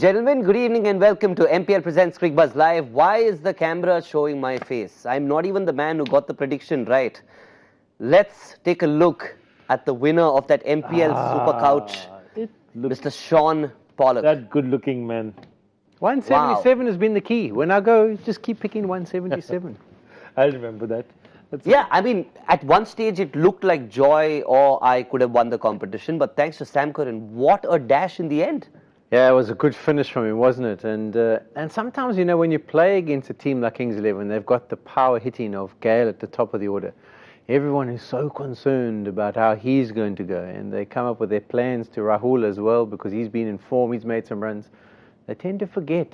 gentlemen, good evening and welcome to MPL Presents Cricbuzz Live. Why is the camera showing my face? I'm not even the man who got the prediction right. Let's take a look at the winner of that MPL Super Couch, Mr. Shaun Pollock. That good-looking man. 177 has been the key. When I go, just keep picking 177. I remember that. I mean, at one stage it looked like Joy or I could have won the competition, but thanks to Sam Curran, what a dash in the end. Yeah, it was a good finish from him, wasn't it? And sometimes, you know, when you play against a team like Kings 11, they've got the power hitting of Gale at the top of the order. Everyone is so concerned about how he's going to go, and they come up with their plans to Rahul as well because he's been in form, he's made some runs. They tend to forget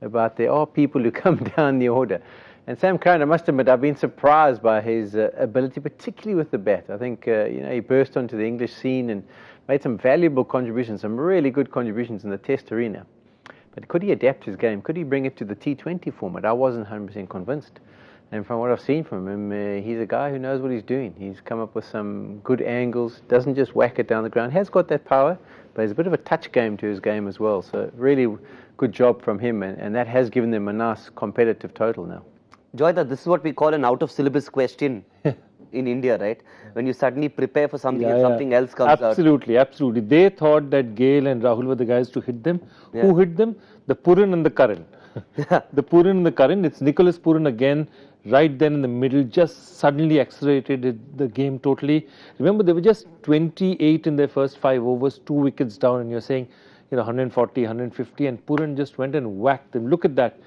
about there are people who come down the order. And Sam Curran, I must admit, I've been surprised by his ability, particularly with the bat. I think he burst onto the English scene and made some valuable contributions, some really good contributions in the Test arena. But could he adapt his game? Could he bring it to the T20 format? I wasn't 100% convinced. And from what I've seen from him, he's a guy who knows what he's doing. He's come up with some good angles, doesn't just whack it down the ground. Has got that power, but there's a bit of a touch game to his game as well. So really good job from him, and that has given them a nice competitive total now. Joyda, this is what we call an out-of-syllabus question in India, right? When you suddenly prepare for something and something else comes out. Absolutely. They thought that Gale and Rahul were the guys to hit them. Yeah. Who hit them? The Curran and the Curran. The Curran and the Curran. It's Nicholas Curran again, right then in the middle, just suddenly accelerated the game totally. Remember, they were just 28 in their first 5 overs, 2 wickets down, and you're saying, 140, 150, and Curran just went and whacked them. Look at that.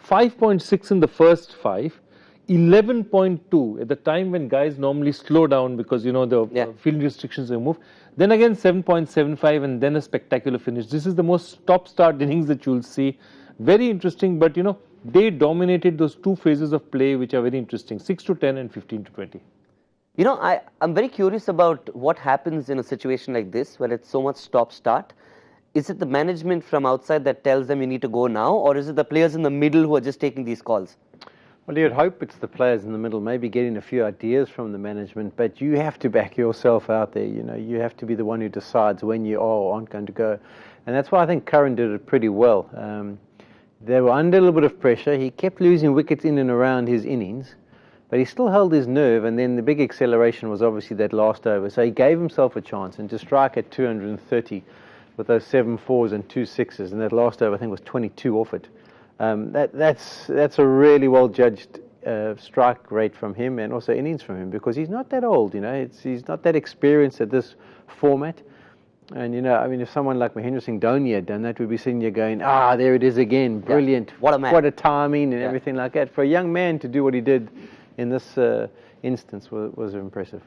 5.6 in the first 5, 11.2 at the time when guys normally slow down because, the field restrictions are removed. Then again 7.75 and then a spectacular finish. This is the most stop-start innings that you'll see. Very interesting, but, they dominated those 2 phases of play which are very interesting, 6 to 10 and 15 to 20. I'm very curious about what happens in a situation like this where it's so much stop-start. Is it the management from outside that tells them you need to go now, or is it the players in the middle who are just taking these calls? Well, you'd hope it's the players in the middle, maybe getting a few ideas from the management, but you have to back yourself out there. You have to be the one who decides when you are or aren't going to go. And that's why I think Curran did it pretty well. They were under a little bit of pressure. He kept losing wickets in and around his innings, but he still held his nerve, and then the big acceleration was obviously that last over. So he gave himself a chance, and to strike at 230 with those 7 4s and 2 6s, and that last over I think was 22 off it. That's a really well judged strike rate from him, and also innings from him, because he's not that old. He's not that experienced at this format. And if someone like Mahendra Singh Dhoni had done that, we'd be sitting here going, there it is again, brilliant, what a man, what a timing and everything like that. For a young man to do what he did in this instance was impressive.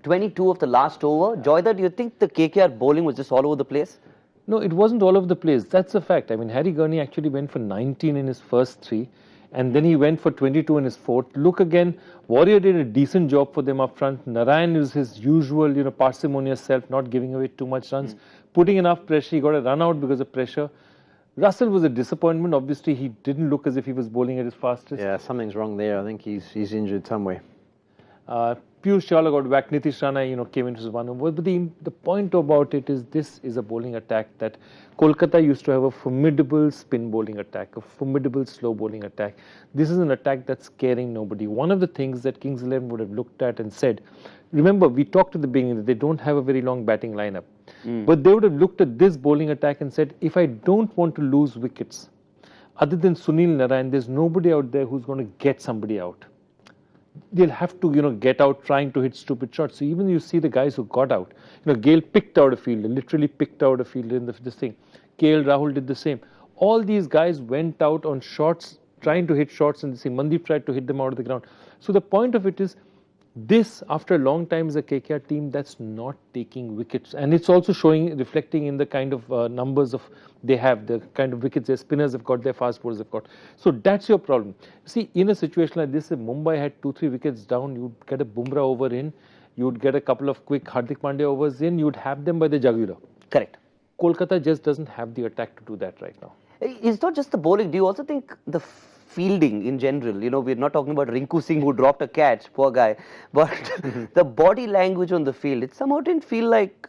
22 of the last over. Joyda, do you think the KKR bowling was just all over the place? No, it wasn't all over the place. That's a fact. I mean, Harry Gurney actually went for 19 in his first 3, and then he went for 22 in his 4th. Look again, Warrior did a decent job for them up front. Narayan is his usual, parsimonious self, not giving away too much runs, putting enough pressure. He got a run out because of pressure. Russell was a disappointment. Obviously, he didn't look as if he was bowling at his fastest. Yeah, something's wrong there. I think he's injured somewhere. Piyush Chawla got whacked. Nitish Rana, came into his 1 over. But the point about it is this is a bowling attack that Kolkata used to have a formidable spin bowling attack, a formidable slow bowling attack. This is an attack that's scaring nobody. One of the things that Kings 11 would have looked at and said, remember, we talked at the beginning that they don't have a very long batting lineup. But they would have looked at this bowling attack and said, if I don't want to lose wickets, other than Sunil Narayan, there's nobody out there who's going to get somebody out. They'll have to, get out trying to hit stupid shots. So even you see the guys who got out, Gale picked out a fielder, literally picked out a fielder in this thing. KL Rahul did the same. All these guys went out on shots, trying to hit shots, and Mandeep tried to hit them out of the ground. So the point of it is, this, after a long time, is a KKR team that's not taking wickets. And it's also reflecting in the kind of numbers they have, the kind of wickets their spinners have got, their fast bowlers have got. So that's your problem. See, in a situation like this, if Mumbai had 2-3 wickets down, you'd get a Bumrah over in, you'd get a couple of quick Hardik Pandya overs in, you'd have them by the jugular. Correct. Kolkata just doesn't have the attack to do that right now. It's not just the bowling. Do you also think the fielding in general, we're not talking about Rinku Singh who dropped a catch, poor guy, but the body language on the field, it somehow didn't feel like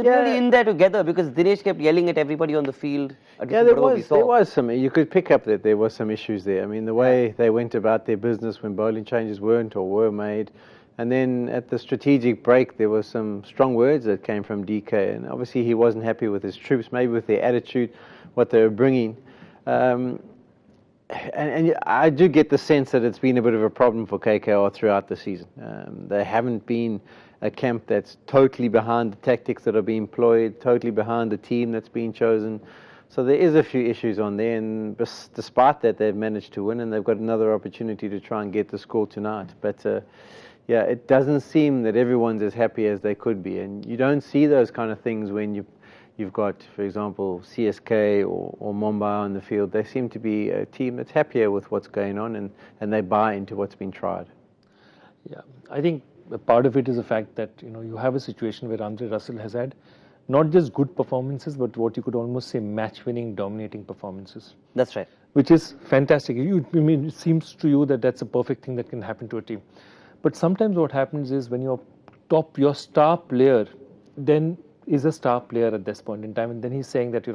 they're really in there together because Dinesh kept yelling at everybody on the field. Yeah, there was some. You could pick up that there was some issues there. I mean, the way they went about their business when bowling changes weren't or were made, and then at the strategic break there was some strong words that came from DK, and obviously he wasn't happy with his troops, maybe with their attitude, what they were bringing. And I do get the sense that it's been a bit of a problem for KKR throughout the season. They haven't been a camp that's totally behind the tactics that are being employed, totally behind the team that's been chosen. So there is a few issues on there, and despite that, they've managed to win, and they've got another opportunity to try and get the score tonight. But yeah, it doesn't seem that everyone's as happy as they could be, and you don't see those kind of things when you've got, for example, CSK or Mumbai on the field. They seem to be a team that's happier with what's going on, and they buy into what's been tried. Yeah, I think a part of it is the fact that you have a situation where Andre Russell has had not just good performances, but what you could almost say match-winning, dominating performances. That's right. Which is fantastic. I mean, it seems to you that that's a perfect thing that can happen to a team. But sometimes what happens is when your star player then is a star player at this point in time, and then he's saying that,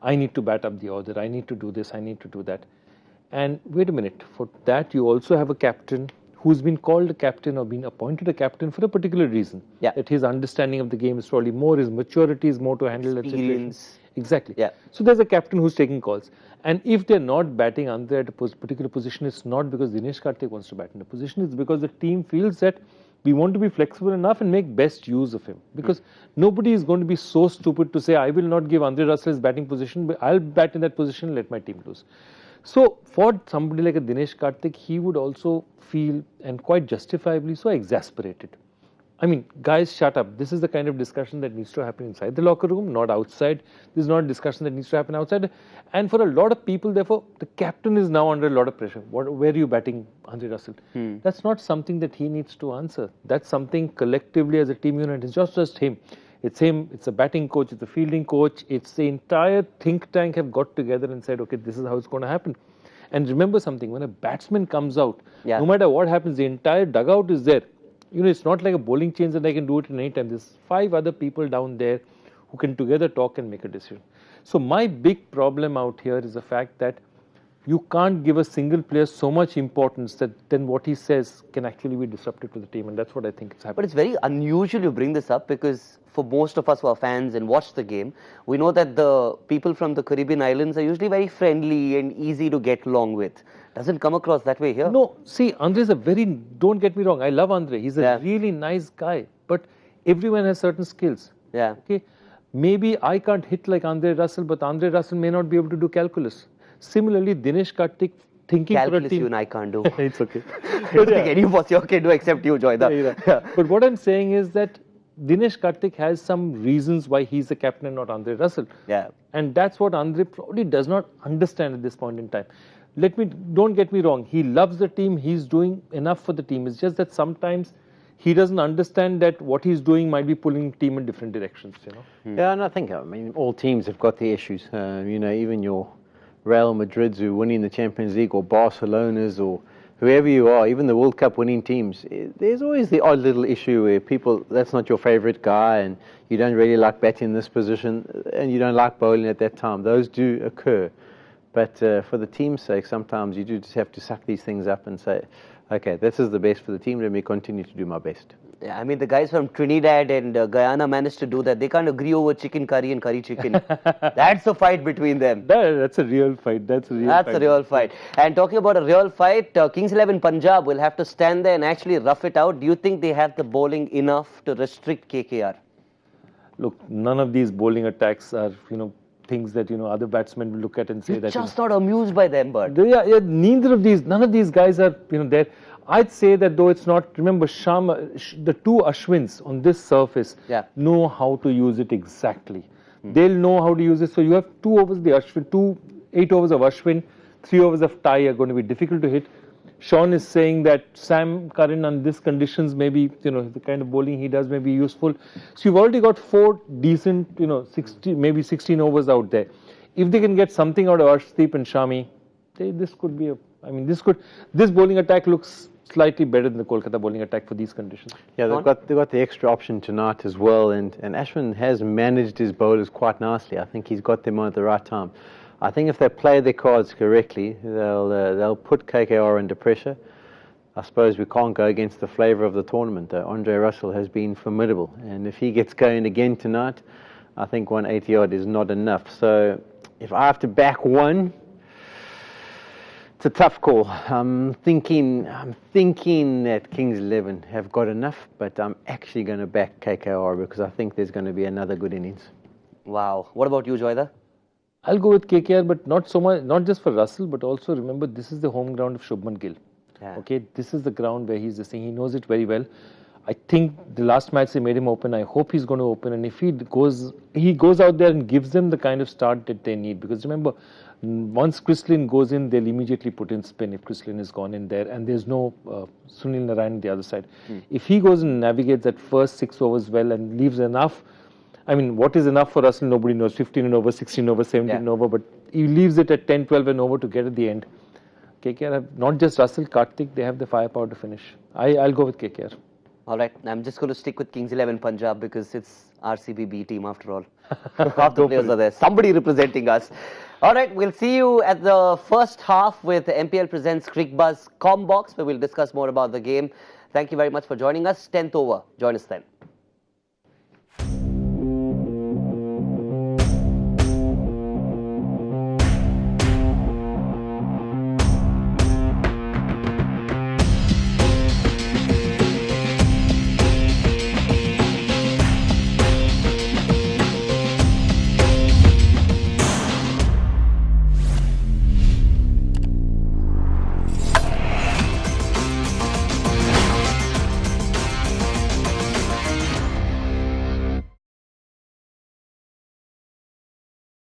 I need to bat up the order, I need to do this, I need to do that. And wait a minute, for that you also have a captain who's been called a captain or been appointed a captain for a particular reason. Yeah. That his understanding of the game is probably more, his maturity is more to handle that situation. Exactly. Yeah. So there's a captain who's taking calls. And if they're not batting under at a particular position, it's not because Dinesh Karthik wants to bat in a position, it's because the team feels that we want to be flexible enough and make best use of him. Because nobody is going to be so stupid to say, I will not give Andre Russell his batting position, but I'll bat in that position and let my team lose. So for somebody like a Dinesh Karthik, he would also feel, and quite justifiably so, exasperated. I mean, guys, shut up. This is the kind of discussion that needs to happen inside the locker room, not outside. This is not a discussion that needs to happen outside. And for a lot of people, therefore, the captain is now under a lot of pressure. Where are you batting, Andre Russell? That's not something that he needs to answer. That's something collectively as a team unit. It's just him. It's him, it's a batting coach, it's a fielding coach, it's the entire think tank have got together and said, okay, this is how it's going to happen. And remember something, when a batsman comes out, no matter what happens, the entire dugout is there. It's not like a bowling change that I can do it in any time. There's 5 other people down there who can together talk and make a decision. So my big problem out here is the fact that you can't give a single player so much importance that then what he says can actually be disruptive to the team, and that's what I think is happening. But it's very unusual you bring this up because for most of us who are fans and watch the game, we know that the people from the Caribbean islands are usually very friendly and easy to get along with. Doesn't come across that way here. No, see, Andre's don't get me wrong, I love Andre. He's a really nice guy, but everyone has certain skills. Yeah. Okay. Maybe I can't hit like Andre Russell, but Andre Russell may not be able to do calculus. Similarly, Dinesh Karthik thinking calculus for a team. You and I can't do. It's okay. I don't think any of us here can do except you, Joyda. But what I'm saying is that Dinesh Karthik has some reasons why he's the captain and not Andre Russell. Yeah. And that's what Andre probably does not understand at this point in time. Don't get me wrong, he loves the team, he's doing enough for the team. It's just that sometimes he doesn't understand that what he's doing might be pulling the team in different directions, Yeah, and I mean, all teams have got their issues. Even your Real Madrids who are winning the Champions League, or Barcelona's, or whoever you are, even the World Cup winning teams, there's always the odd little issue where that's not your favorite guy and you don't really like batting in this position and you don't like bowling at that time. Those do occur. But for the team's sake, sometimes you do just have to suck these things up and say, okay, this is the best for the team, let me continue to do my best. Yeah, I mean, the guys from Trinidad and Guyana managed to do that. They can't agree over chicken curry and curry chicken. That's a fight between them. That's a real fight. That's a real fight. And talking about a real fight, Kings 11 Punjab will have to stand there and actually rough it out. Do you think they have the bowling enough to restrict KKR? Look, none of these bowling attacks are, things that, other batsmen will look at and say You're that... just not amused by them, but... Yeah, none of these guys are, there. I'd say that though it's not, remember, the 2 Ashwins on this surface know how to use it exactly. They'll know how to use it. So you have 2 overs of the Ashwin, 8 overs of Ashwin, 3 overs of Ty are going to be difficult to hit. Shaun is saying that Sam Curran on these conditions maybe, the kind of bowling he does may be useful. So you've already got 4 decent, 16 overs out there. If they can get something out of Arshdeep and Shami, this could be this bowling attack looks slightly better than the Kolkata bowling attack for these conditions. Yeah, they've got the extra option tonight as well, and Ashwin has managed his bowlers quite nicely. I think he's got them on at the right time. I think if they play their cards correctly, they'll put KKR under pressure. I suppose we can't go against the flavour of the tournament. Andre Russell has been formidable, and if he gets going again tonight, I think 180 odd is not enough. So if I have to back one, it's a tough call. I'm thinking that Kings 11 have got enough, but I'm actually going to back KKR because I think there's going to be another good innings. Wow. What about you, Joyda? I'll go with KKR, but not so much, not just for Russell, but also remember this is the home ground of Shubman Gill. Yeah. Okay, this is the ground where he's the thing. He knows it very well. I think the last match they made him open. I hope he's going to open, and if he goes out there and gives them the kind of start that they need. Because remember, once Chris Lynn goes in, they'll immediately put in spin if Chris Lynn is gone in there, and there's no Sunil Narayan on the other side. If he goes and navigates that first 6 overs well and leaves enough, I mean, what is enough for Russell? Nobody knows. 15 and over, 16 over, 17 over, but he leaves it at 10, 12 and over to get at the end. KKR have not just Russell, Karthik, they have the firepower to finish. I'll go with KKR. All right, I'm just going to stick with Kings 11 Punjab because it's RCB B team after all. Half the players are there. Somebody representing us. All right, we'll see you at the first half with MPL Presents Cricbuzz Combox, where we'll discuss more about the game. Thank you very much for joining us. 10th over. Join us then.